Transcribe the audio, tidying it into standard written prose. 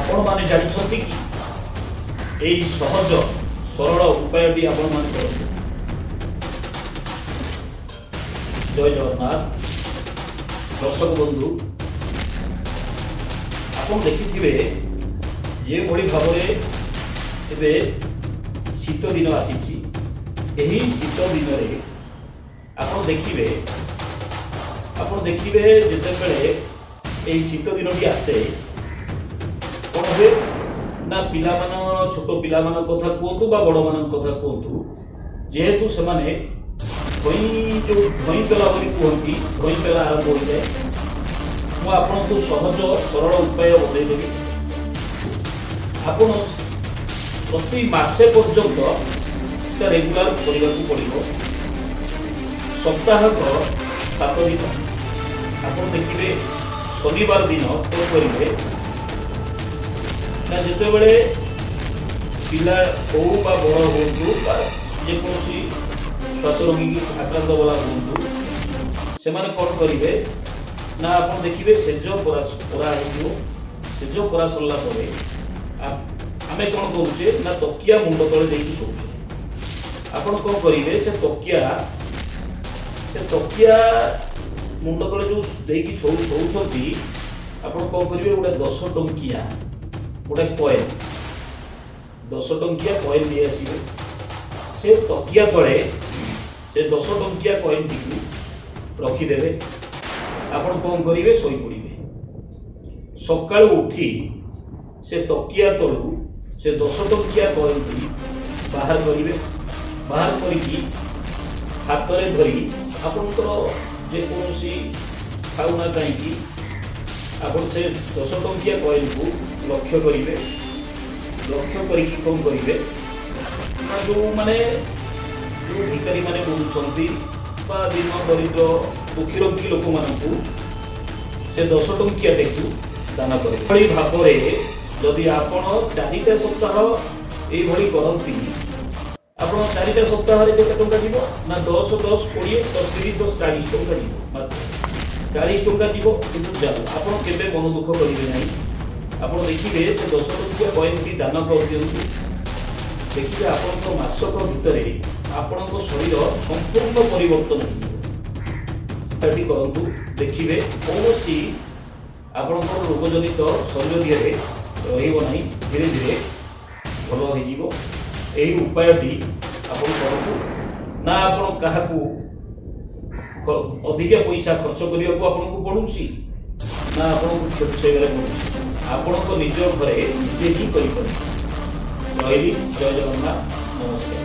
आपण माने जानिछंती कि एई सहज सरल उपायटी आपण माने करंतु। जय जगन्नाथ। दर्शक बंधु आपण देखिथिबे जे भली भाबरे एबे शीत दिन आसीछि। एही शीत दिन रे आपण देखिबे जेतेबेले एही शीत दिनटी आसे कौन हुए ना पिला मान छोट पिला मान कथा कहतु बा बड़ मान कथा कहतु जेहेतु से माने धई पेला बोली कहती धई पेला आरंभ हो जाए। मु आपको सहज सरल उपाय बतईदेवी। आपण प्रति मासे पर्यंत रेगुलार करने को पड़ो। सप्ताह 7 दिन आप देखिए शनिवार दिन कौन करेंगे ना जितेबले पिला हो बा बड़ हूँ जेकोसी श्वास रोगी आक्रांत वाला हूँ से कौन करेंगे ना आप देखिए सेज परा सेज परा सरला आम कौन करुचे ना तकिया मुंड तले देखिए शोचे। आपड़ कौन करेंगे से तकिया मुंड तले जो देखिए शोचती आप कौन करेंगे गोटे 10 टंकिया गोटे कॉइन 10 टंकिया कॉइन नहीं आसवे से तकिया तले से 10 टंकिया कॉइन टी रखीदे। आप कौन करेंगे शोई पड़े सका उठी से तकिया तलू से 10 टंकिया कॉइन टी बाहर करेंगे। बाहर करके हाथ में धरी आपंकर जेकोसी खाऊना कहीं आप से 10 टंकिया कॉइन को लक्ष्य करेंगे। लक्ष्य करके कौन करेंगे जो माने जो भिकारी माने बुझुंट दिन दरिद्र दुखी रोगी लोक मानू से 10 टंकिया टेकू दान करें। भाव जदि आपण 4टा सप्ताह ये करती आप 4टा सप्ताह टंका जीव ना 10 10 20 10 30 10 40 टंका जीव मात्र 40 टंका जीव कि आप मन दुख करेंगे ना। आप देखिए से 10 टंकिया कॉइन की दान कर दिंतु। देखिए आप मासक भितर आपण शरीर संपूर्ण परिवर्तन करतु। देखिए कौन आपण रोगजनित शरीर दिए रहा धीरे धीरे भल हो उपायटी आप करूँ ना आप अधिका पैसा खर्च करने को आपको पड़ुची ना आपको क्षोचाइबार पड़ुची। आपण निज घरे निजे ही कर। जय जगन्नाथ। नमस्कार।